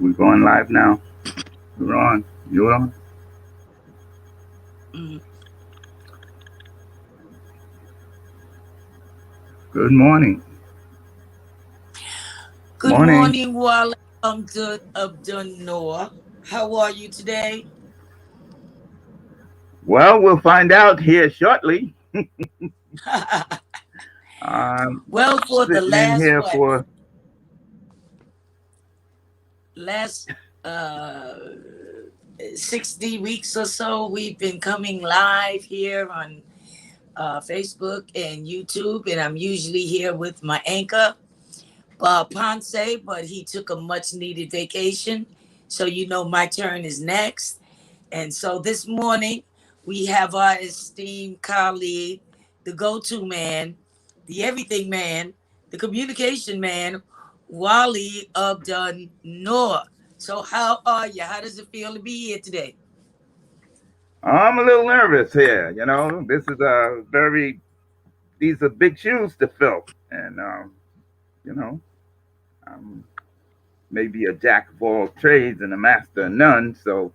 We going live now. We're on. You're on. Mm. Good morning. Good Morning. morning, Wally. I'm good, Abdul Noah. How are you today? Well, we'll find out here shortly. I'm Well, for the sitting in last here for. last uh 60 weeks or so, we've been coming live here on Facebook and YouTube, and I'm usually here with my anchor, Bob Ponce, but he took a much needed vacation. So my turn is next. And so this morning, we have our esteemed colleague, the go to man, the everything man, the communication man, Wally Abdul Noor. So, how are you? How does it feel to be here today? I'm a little nervous here. This is a very. These are big shoes to fill, and you know, I'm maybe a jack of all trades and a master of none. So,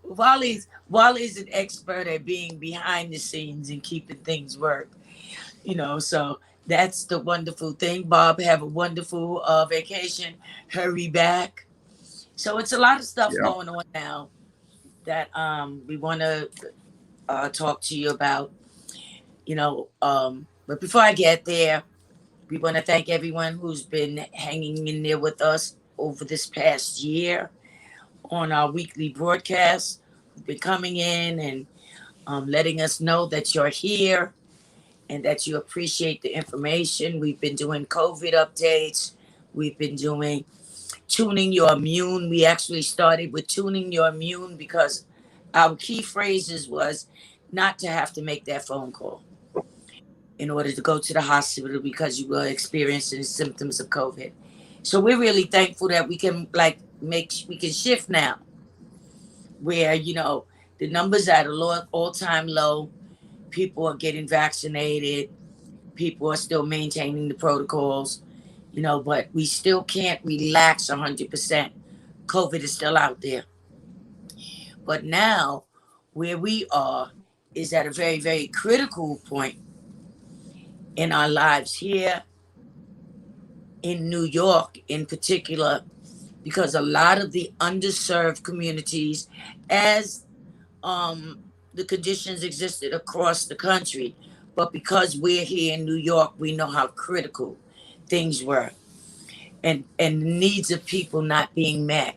Wally's an expert at being behind the scenes and keeping things work. So that's the wonderful thing. Bob, have a wonderful vacation. Hurry back. So it's a lot of stuff yeah. going on now that we want to talk to you about. But before I get there, we want to thank everyone who's been hanging in there with us over this past year on our weekly broadcast. Who've been coming in and letting us know that you're here and that you appreciate the information. We've been doing COVID updates. We've been doing tuning your immune. We actually started with tuning your immune because our key phrases was not to have to make that phone call in order to go to the hospital because you were experiencing symptoms of COVID. So we're really thankful that we can we can shift now where the numbers are at a low, all-time low. People are getting vaccinated. People are still maintaining the protocols, but we still can't relax 100%. COVID is still out there. But now, where we are is at a very, very critical point in our lives here in New York, in particular, because a lot of the underserved communities, as um, the conditions existed across the country, but because we're here in New York, we know how critical things were, and the needs of people not being met.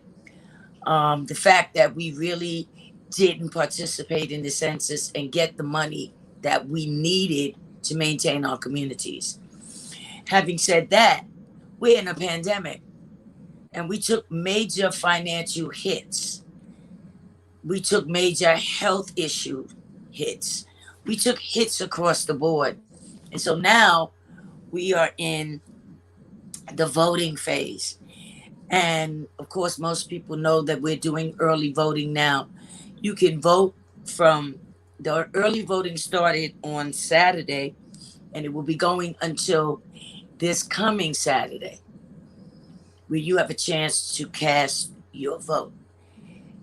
The fact that we really didn't participate in the census and get the money that we needed to maintain our communities. Having said that, we're in a pandemic and we took major financial hits. We took major health issue hits. We took hits across the board. And so now we are in the voting phase. And of course, most people know that we're doing early voting now. You can vote from the early voting started on Saturday, and it will be going until this coming Saturday, where you have a chance to cast your vote.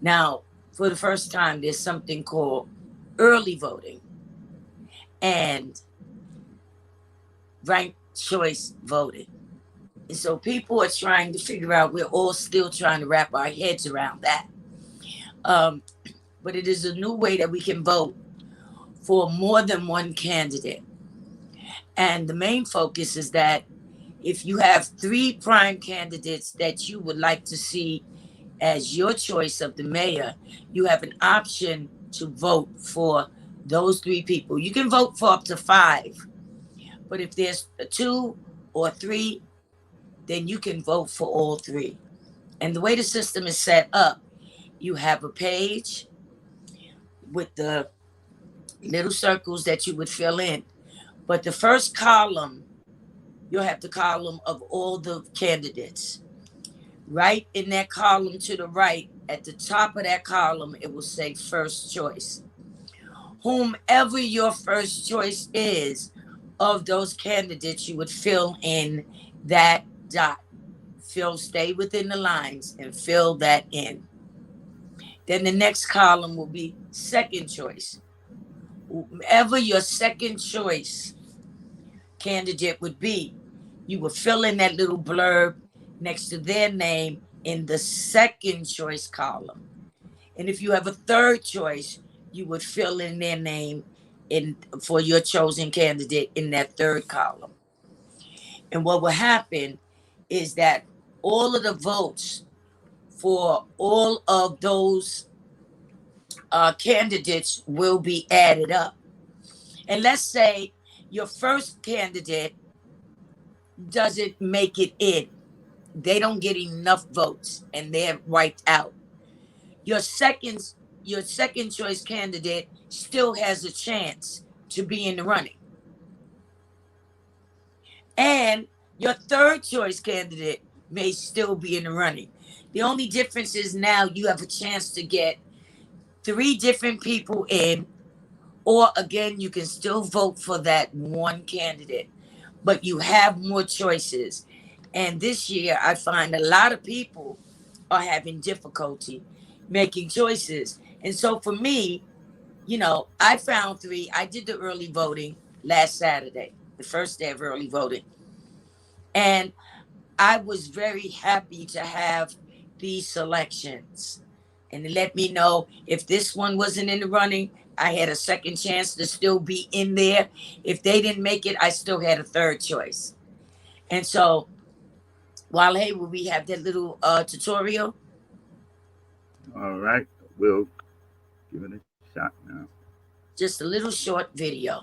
Now, for the first time, there's something called early voting and ranked choice voting. And so people are trying to figure out, we're all still trying to wrap our heads around that. Um, but it is a new way that we can vote for more than one candidate. And the main focus is that if you have three prime candidates that you would like to see as your choice of the mayor, you have an option to vote for those three people. You can vote for up to five, but if there's two or three, then you can vote for all three. And the way the system is set up, you have a page with the little circles that you would fill in. But the first column, you'll have the column of all the candidates. Right in that column to the right, at the top of that column, it will say first choice. Whomever your first choice is of those candidates, you would fill in that dot. stay within the lines and fill that in. Then the next column will be second choice. Whoever your second choice candidate would be, you would fill in that little blurb next to their name in the second choice column. And if you have a third choice, you would fill in their name in for your chosen candidate in that third column. And what will happen is that all of the votes for all of those candidates will be added up. And let's say your first candidate doesn't make it in, they don't get enough votes and they're wiped out. Your second your second choice candidate still has a chance to be in the running. And your third choice candidate may still be in the running. The only difference is now you have a chance to get three different people in, or again, you can still vote for that one candidate, but you have more choices. And this year, I find a lot of people are having difficulty making choices. And so for me, I found three. I did the early voting last Saturday, the first day of early voting. And I was very happy to have these selections. And it let me know if this one wasn't in the running, I had a second chance to still be in there. If they didn't make it, I still had a third choice. And so, while hey, will we have that little tutorial? All right, we'll give it a shot now. Just a little short video.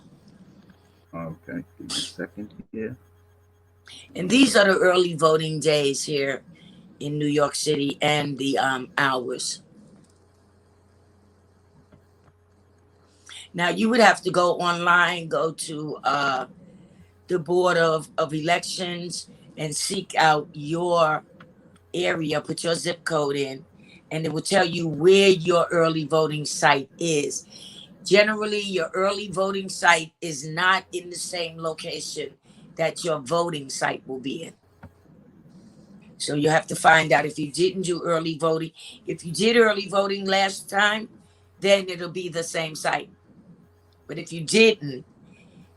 Okay, give me a second here. And these are the early voting days here in New York City and the hours. Now, you would have to go online, go to the Board of Elections and seek out your area, put your zip code in, and it will tell you where your early voting site is. Generally, your early voting site is not in the same location that your voting site will be in. So you have to find out if you didn't do early voting. If you did early voting last time, then it'll be the same site. But if you didn't,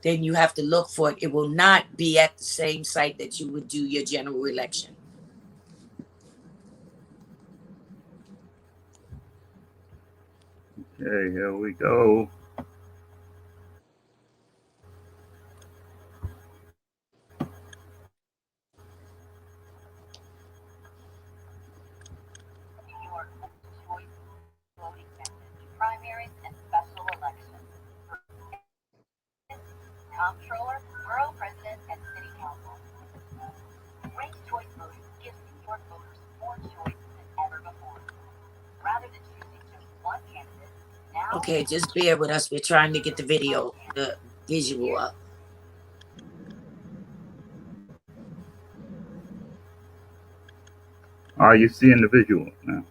then you have to look for it. It will not be at the same site that you would do your general election. Okay, here we go. Comptroller, Borough President, and City Council. Ranked choice voting gives New York voters more choice than ever before. Rather than choosing just one candidate, now Okay, just bear with us. We're trying to get the video, the visual up. Are you seeing the visual now?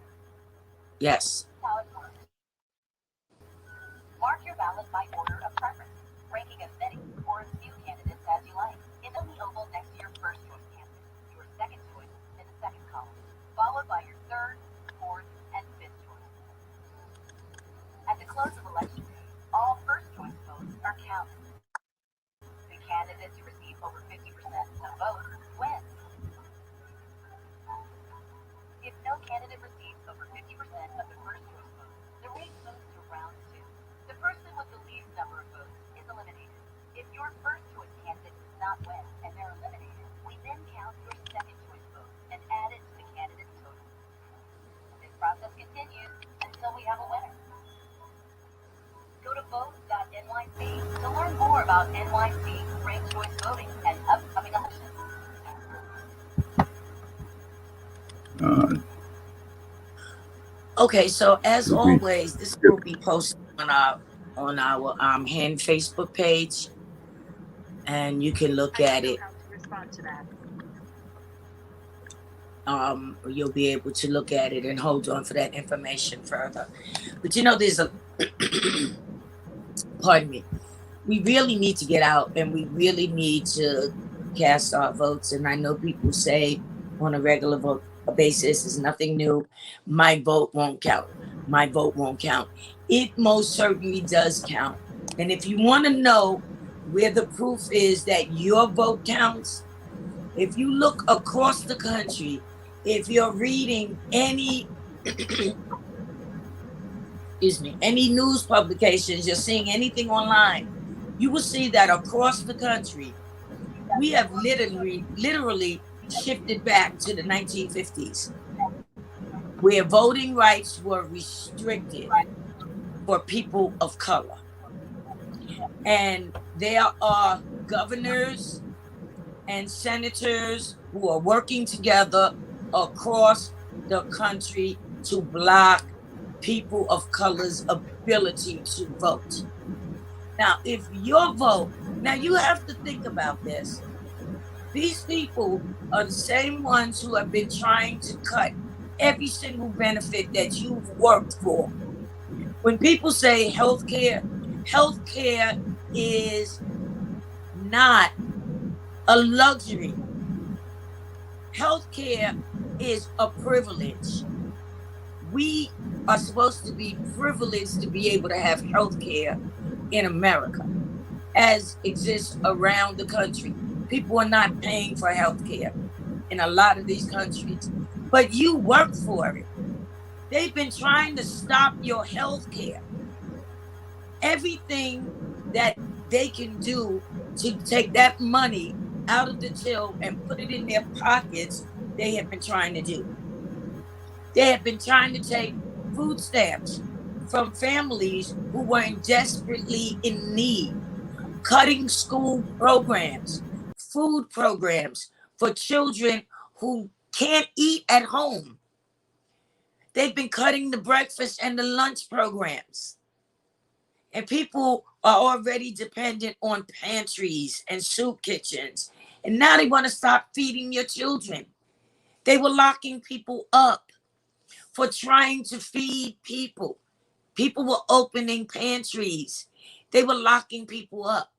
Yes. how it works. Mark your ballot by order of preference, ranking as many or as few candidates as you like. In the oval next to your first choice candidate, your second choice in the second column, followed by your third, fourth, and fifth choice. At the close of election day, all first choice votes are counted. The candidate to receive over 50% of the vote wins. If no candidate receives over 50% of the first choice vote, the race moves to round two. The person with the least number of votes is eliminated. If your first choice candidate does not win and they're eliminated, we then count your second choice vote and add it to the candidate's total. This process continues until we have a winner. Go to vote.nyc to learn more about NYC ranked choice voting and upcoming elections. Uh, Okay, so as Would we- always, this will be posted on our HEN Facebook page, and you can look at it. You'll be able to look at it and hold on for that information further. But there's a pardon me. We really need to get out, and we really need to cast our votes. And I know people say on a regular vote basis. It's nothing new. My vote won't count. My vote won't count. It most certainly does count. And if you want to know where the proof is that your vote counts, if you look across the country, if you're reading any excuse me, any news publications, you're seeing anything online, you will see that across the country, we have literally shifted back to the 1950s, where voting rights were restricted for people of color. And there are governors and senators who are working together across the country to block people of color's ability to vote. Now, if your vote, now you have to think about this. These people are the same ones who have been trying to cut every single benefit that you've worked for. When people say healthcare is not a luxury. Healthcare is a privilege. We are supposed to be privileged to be able to have healthcare in America, as exists around the country. People are not paying for healthcare in a lot of these countries, but you work for it. They've been trying to stop your healthcare. Everything that they can do to take that money out of the till and put it in their pockets, they have been trying to do. They have been trying to take food stamps from families who were desperately in need, cutting school programs, food programs for children who can't eat at home. They've been cutting the breakfast and the lunch programs. And people are already dependent on pantries and soup kitchens. And now they want to stop feeding your children. They were locking people up for trying to feed people. People were opening pantries. They were locking people up.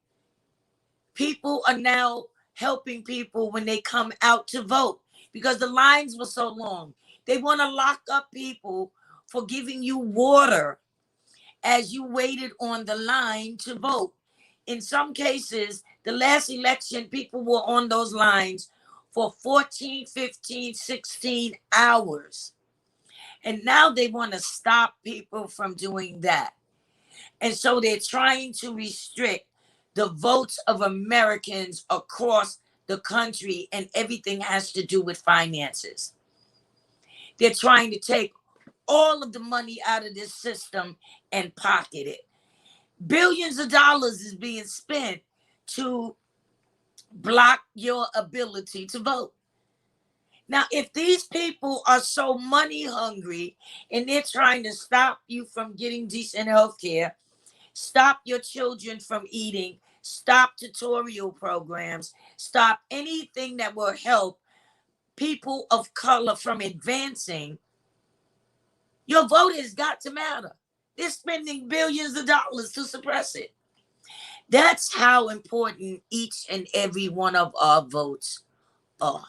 People are now helping people when they come out to vote because the lines were so long. They want to lock up people for giving you water as you waited on the line to vote. In some cases, the last election, people were on those lines for 14, 15, 16 hours. And now they want to stop people from doing that. And so they're trying to restrict the votes of Americans across the country, and everything has to do with finances. They're trying to take all of the money out of this system and pocket it. Billions of dollars is being spent to block your ability to vote. Now, if these people are so money hungry and they're trying to stop you from getting decent health care, stop your children from eating, stop tutorial programs, stop anything that will help people of color from advancing, your vote has got to matter. They're spending billions of dollars to suppress it. That's how important each and every one of our votes are.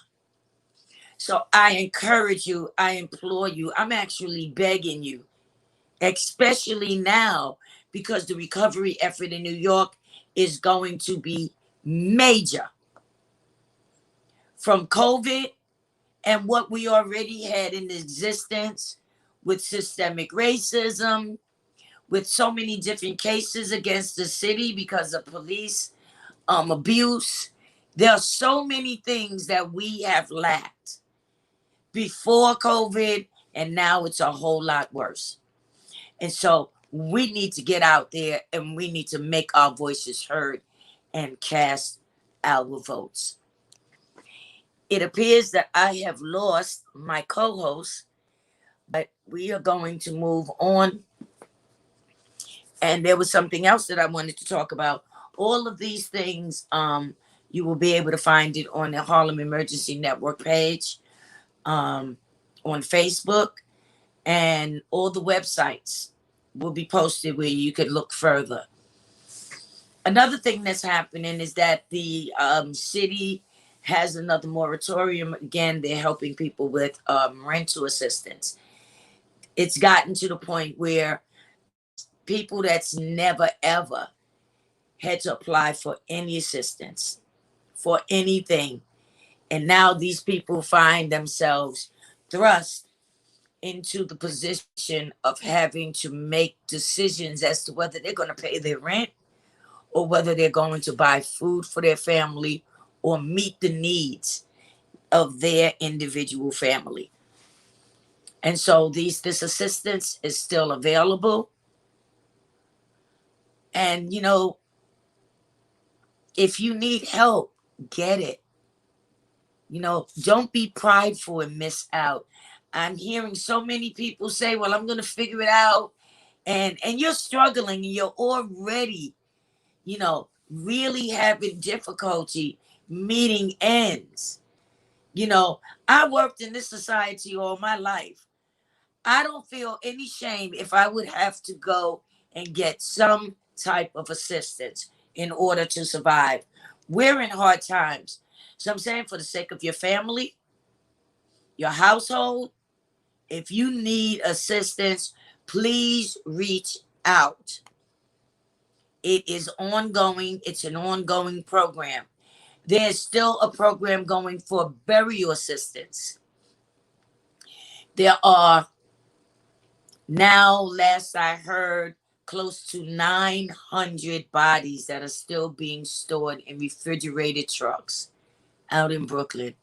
So I encourage you, I implore you, I'm actually begging you, especially now, because the recovery effort in New York is going to be major. From COVID and what we already had in existence with systemic racism, with so many different cases against the city because of police abuse. There are so many things that we have lacked before COVID, and now it's a whole lot worse. And so we need to get out there and we need to make our voices heard and cast our votes. It appears that I have lost my co-host, but we are going to move on. And there was something else that I wanted to talk about. All of these things, you will be able to find it on the Harlem Emergency Network page, on Facebook, and all the websites will be posted where you could look further. Another thing that's happening is that the city has another moratorium. Again, they're helping people with rental assistance. It's gotten to the point where people that's never ever had to apply for any assistance for anything. And now these people find themselves thrust into the position of having to make decisions as to whether they're going to pay their rent or whether they're going to buy food for their family or meet the needs of their individual family. And so this assistance is still available. And if you need help, get it. Don't be prideful and miss out. I'm hearing so many people say, well, I'm going to figure it out. And you're struggling and you're already, really having difficulty meeting ends. I worked in this society all my life. I don't feel any shame if I would have to go and get some type of assistance in order to survive. We're in hard times. So I'm saying, for the sake of your family, your household, if you need assistance, please reach out. It is ongoing. It's an ongoing program. There's still a program going for burial assistance. There are now, last I heard, close to 900 bodies that are still being stored in refrigerated trucks out in Brooklyn.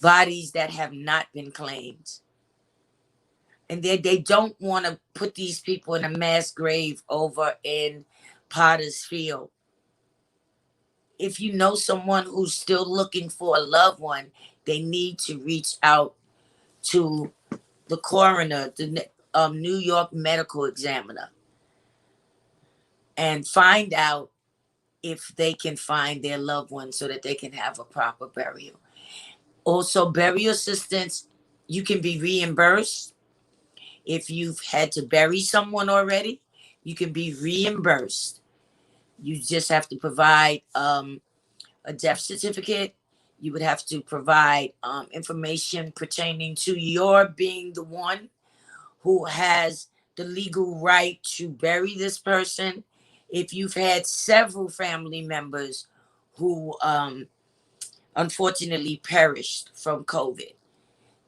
Bodies that have not been claimed. And they don't want to put these people in a mass grave over in Potter's Field. If you know someone who's still looking for a loved one, they need to reach out to the coroner, the New York medical examiner, and find out if they can find their loved one so that they can have a proper burial. Also, burial assistance, you can be reimbursed. If you've had to bury someone already, you can be reimbursed. You just have to provide a death certificate. You would have to provide information pertaining to your being the one who has the legal right to bury this person. If you've had several family members who unfortunately perished from COVID,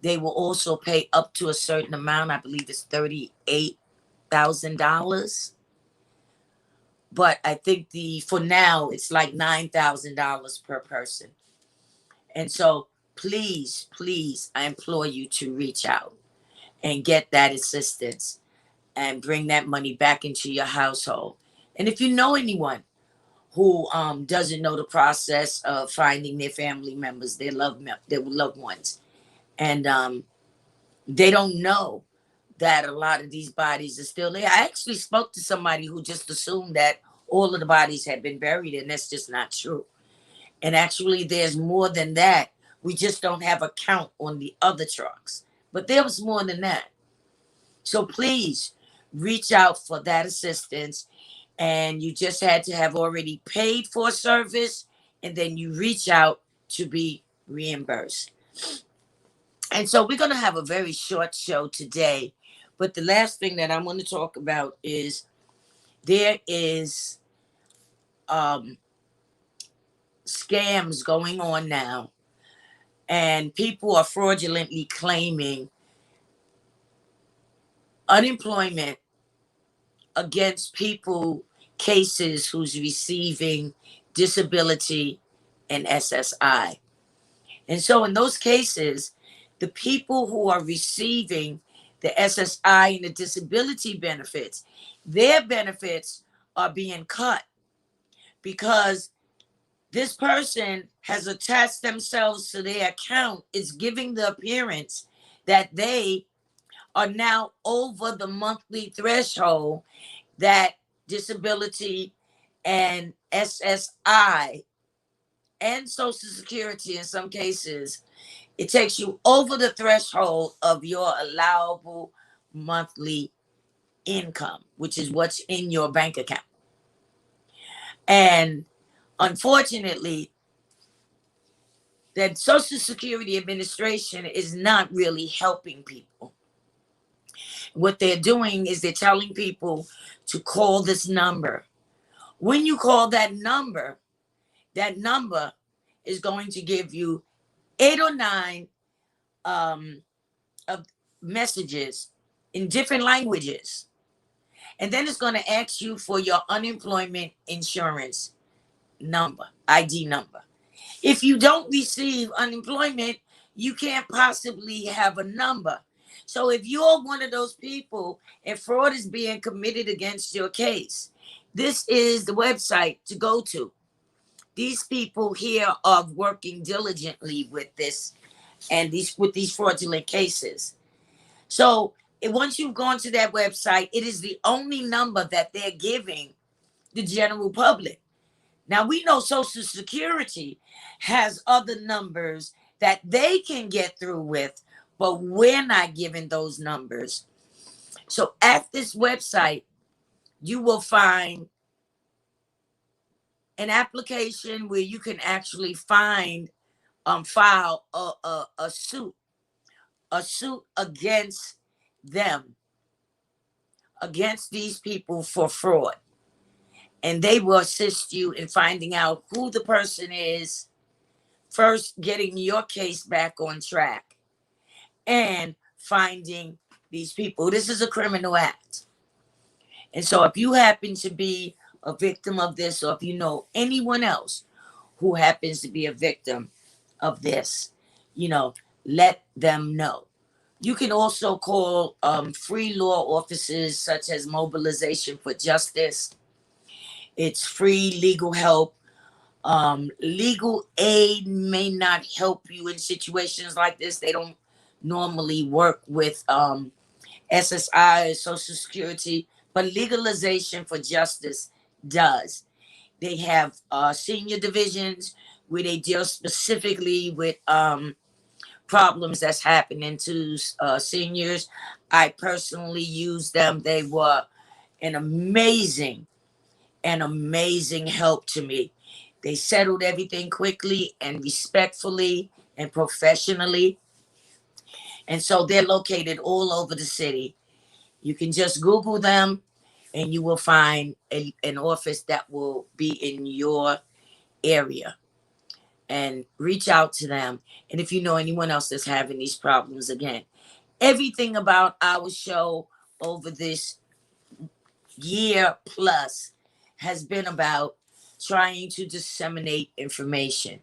they will also pay up to a certain amount. I believe it's $38,000. But I think for now it's like $9,000 per person. And so please, I implore you to reach out and get that assistance and bring that money back into your household. And if you know anyone who doesn't know the process of finding their family members, their loved ones, and they don't know that a lot of these bodies are still there. I actually spoke to somebody who just assumed that all of the bodies had been buried, and that's just not true. And actually, there's more than that. We just don't have a count on the other trucks. But there was more than that. So please reach out for that assistance. And you just had to have already paid for a service, and then you reach out to be reimbursed. And so we're going to have a very short show today. But the last thing that I want to talk about is there is scams going on now, and people are fraudulently claiming unemployment against people, cases who's receiving disability and SSI. And so in those cases, the people who are receiving the SSI and the disability benefits, their benefits are being cut because this person has attached themselves to their account. It's giving the appearance that they are now over the monthly threshold that disability and SSI and Social Security, in some cases, it takes you over the threshold of your allowable monthly income, which is what's in your bank account. And unfortunately, that Social Security Administration is not really helping people. What they're doing is they're telling people to call this number. When you call that number is going to give you 8 or 9 um, of messages in different languages. And then it's going to ask you for your unemployment insurance number, ID number. If you don't receive unemployment, you can't possibly have a number. So if you're one of those people and fraud is being committed against your case, this is the website to go to. These people here are working diligently with this and these fraudulent cases. So once you've gone to that website, it is the only number that they're giving the general public. Now we know Social Security has other numbers that they can get through with, but we're not giving those numbers. So at this website, you will find an application where you can actually file a suit against them, against these people for fraud. And they will assist you in finding out who the person is, first getting your case back on track, and finding these people. This is a criminal act. And so if you happen to be a victim of this, or if you know anyone else who happens to be a victim of this, let them know. You can also call free law offices such as Mobilization for Justice. It's free legal help. Legal aid may not help you in situations like this. They don't normally work with SSI or Social Security, but Legalization for Justice does. They have senior divisions where they deal specifically with problems that's happening to seniors. I personally used them. They were an amazing help to me. They settled everything quickly and respectfully and professionally. And so they're located all over the city. You can just Google them and you will find an office that will be in your area, and reach out to them. And if you know anyone else that's having these problems, again, everything about our show over this year plus has been about trying to disseminate information.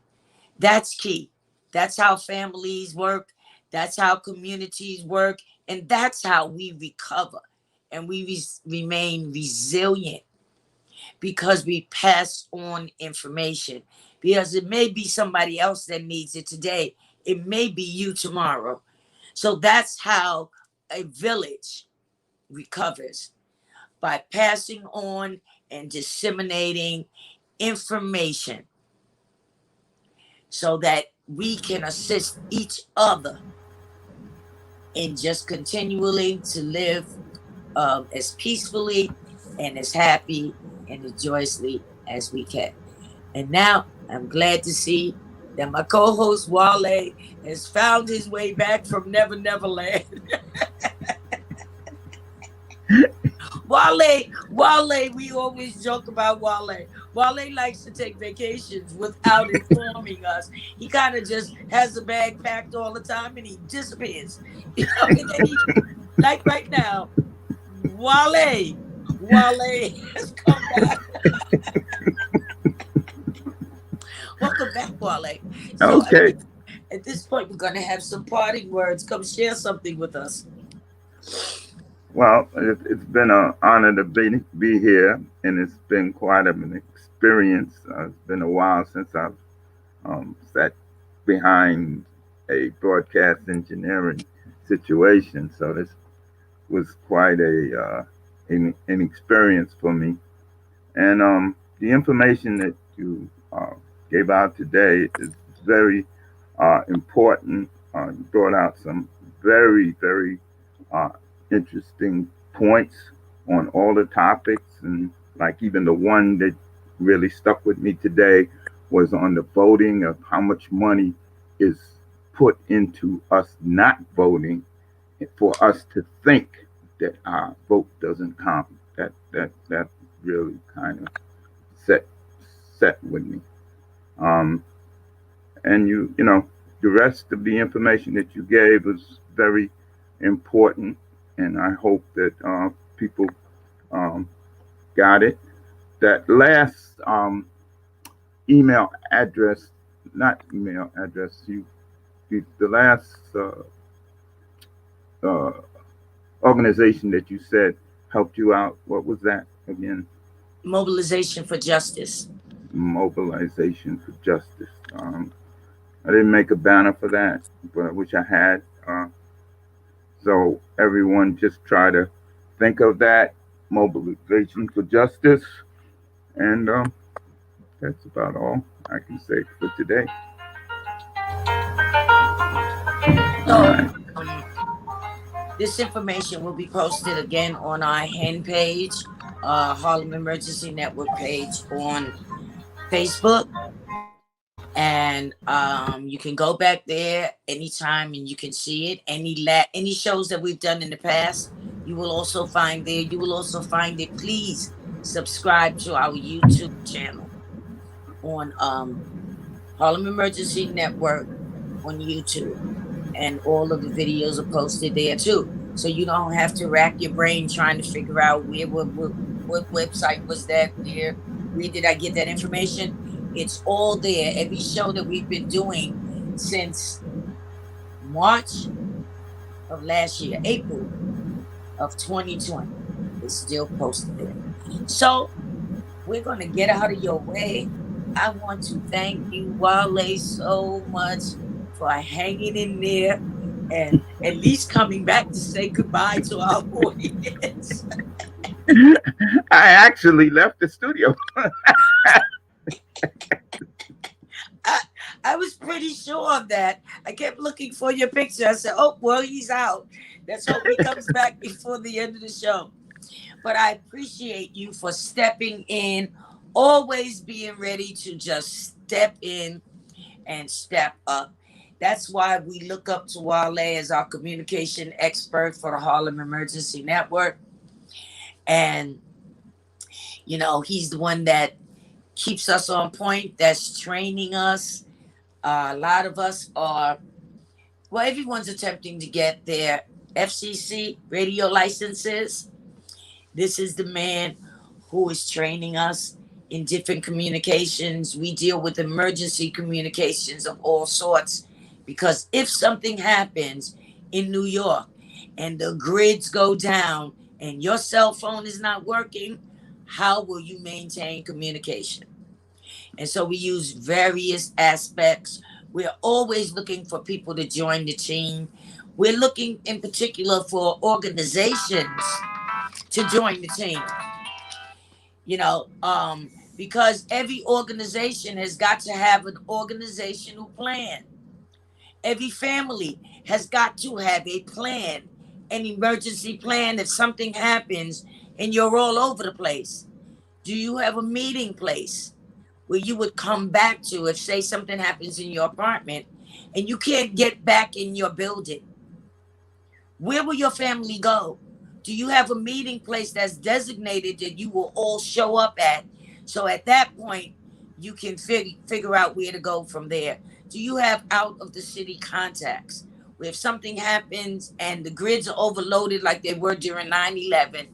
That's key. That's how families work. That's how communities work. And that's how we recover and we remain resilient, because we pass on information. Because it may be somebody else that needs it today. It may be you tomorrow. So that's how a village recovers, by passing on and disseminating information so that we can assist each other in just continually to live as peacefully and as happy and as joyously as we can. And now I'm glad to see that my co-host Wale has found his way back from Never Never Land. Wale, we always joke about Wale. Wale likes to take vacations without informing us. He kind of just has a bag packed all the time and he disappears. And then like right now, Wale has come back. Welcome back, Wale. So Okay. at this point, we're going to have some parting words. Come share something with us. Well, it's been an honor to be here, and it's been quite an experience. It's been a while since I've sat behind a broadcast engineering situation, so this was quite an experience for me. And the information that you gave out today is very important. You brought out some very uh, interesting points on all the topics, and like even the one that really stuck with me today was on the voting of how much money is put into us not voting for us to think that our vote doesn't count. That really kind of set set with me. Um, and the rest of the information that you gave was very important, and I hope that people um, got it. That last email address, not email address, the last uh, organization that you said helped you out. What was that again? Mobilization for Justice. Mobilization for Justice. I didn't make a banner for that, but I wish I had. So everyone just try to think of that mobilization for justice, and that's about all I can say for today. All So right. this information will be posted again on our HEN page, Harlem Emergency Network page on Facebook. And you can go back there anytime and you can see it. Any shows that we've done in the past, you will also find there. You will also find it. Please subscribe to our YouTube channel on Harlem Emergency Network on YouTube, and all of the videos are posted there too. So you don't have to rack your brain trying to figure out what website was that, where did I get that information. It's all there. Every show that we've been doing since March of last year, April of 2020, is still posted there. So we're going to get out of your way. I want to thank you, Wale, so much for hanging in there and at least coming back to say goodbye to our audience. I actually left the studio. I, I was pretty sure of that. I kept looking for your picture. I said, oh, well, he's out. Let's hope he comes back before the end of the show. But I appreciate you for stepping in, always being ready to just step in and step up. That's why we look up to Wale as our communication expert for the Harlem Emergency Network. And, he's the one that keeps us on point, that's training us. A lot of us are, well, everyone's attempting to get their FCC radio licenses. This is the man who is training us in different communications. We deal with emergency communications of all sorts because if something happens in New York and the grids go down and your cell phone is not working, how will you maintain communication? And so we use various aspects. We're always looking for people to join the team. We're looking in particular for organizations to join the team. You know, because every organization has got to have an organizational plan. Every family has got to have a plan, an emergency plan if something happens and you're all over the place. Do you have a meeting place where you would come back to if, say, something happens in your apartment and you can't get back in your building? Where will your family go? Do you have a meeting place that's designated that you will all show up at? So at that point, you can figure out where to go from there. Do you have out of the city contacts? Where if something happens and the grids are overloaded like they were during 9/11,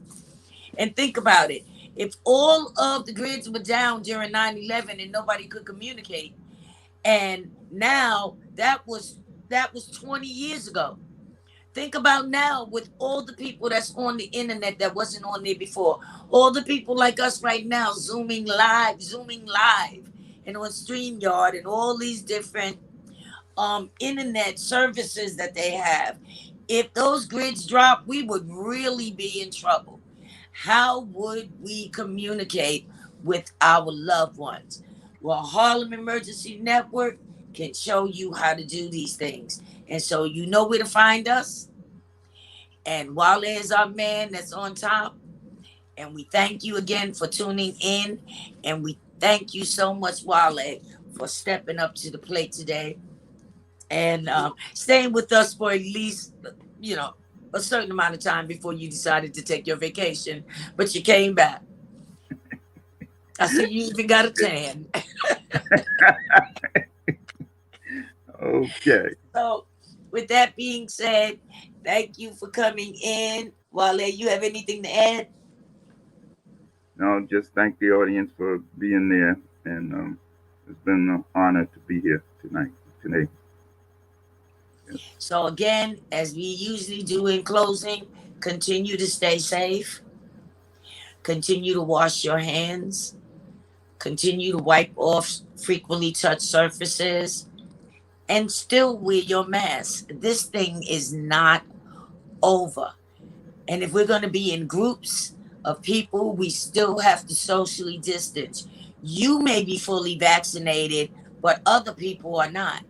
and think about it. If all of the grids were down during 9/11 and nobody could communicate, and now that was 20 years ago. Think about now with all the people that's on the internet that wasn't on there before. All the people like us right now, zooming live, and on StreamYard and all these different internet services that they have. If those grids drop, we would really be in trouble. How would we communicate with our loved ones? Well, Harlem Emergency Network can show you how to do these things. And so you know where to find us. And Wale is our man that's on top. And we thank you again for tuning in. And we thank you so much, Wale, for stepping up to the plate today. and staying with us for at least, you know, a certain amount of time before you decided to take your vacation. But you came back. I see you even got a tan. Okay. So, with that being said, thank you for coming in. Wale, you have anything to add? No, just thank the audience for being there, and it's been an honor to be here tonight. Today. Yes. So, again, as we usually do in closing, continue to stay safe, continue to wash your hands, continue to wipe off frequently touched surfaces, and still wear your mask. This thing is not over. And if we're going to be in groups of people, we still have to socially distance. You may be fully vaccinated, but other people are not,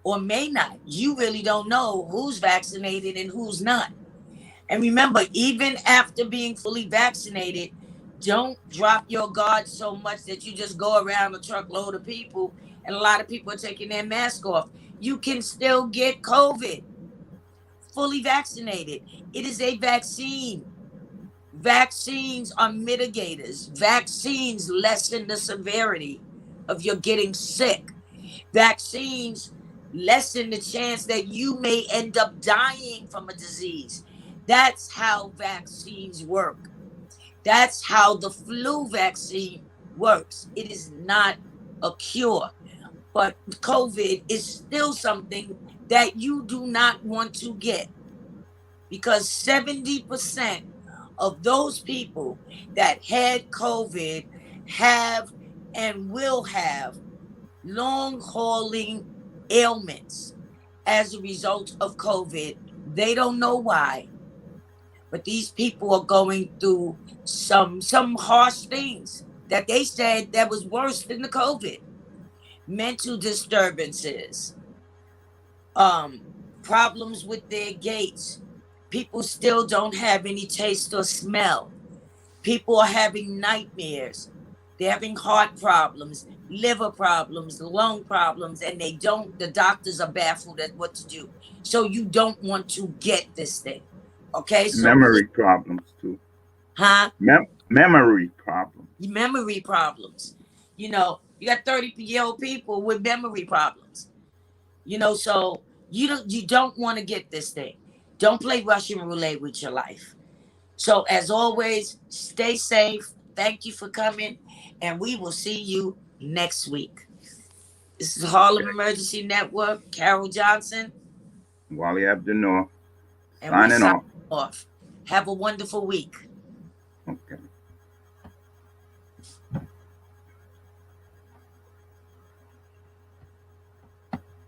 or may not. You really don't know who's vaccinated and who's not. And remember, even after being fully vaccinated, don't drop your guard so much that you just go around a truckload of people and a lot of people are taking their mask off. You can still get COVID fully vaccinated. It is a vaccine. Vaccines are mitigators. Vaccines lessen the severity of your getting sick. Vaccines lessen the chance that you may end up dying from a disease. That's how vaccines work. That's how the flu vaccine works. It is not a cure, but COVID is still something that you do not want to get, because 70% of those people that had COVID have and will have long hauling ailments as a result of COVID. They don't know why, but these people are going through some harsh things that they said that was worse than the COVID. Mental disturbances, um, problems with their gaits. People still don't have any taste or smell. People are having nightmares. They're having heart problems, liver problems, lung problems, and they don't, the doctors are baffled at what to do. So you don't want to get this thing. Okay, so Memory problems too. huh? Memory problems. Memory problems. You got 30-year-old people with memory problems. So you don't want to get this thing. Don't play Russian roulette with your life. So, as always, stay safe. Thank you for coming, and we will see you next week. This is Harlem Okay. Emergency Network, Carol Johnson, Wally Abdul and we're signing signing off. off. Have a wonderful week.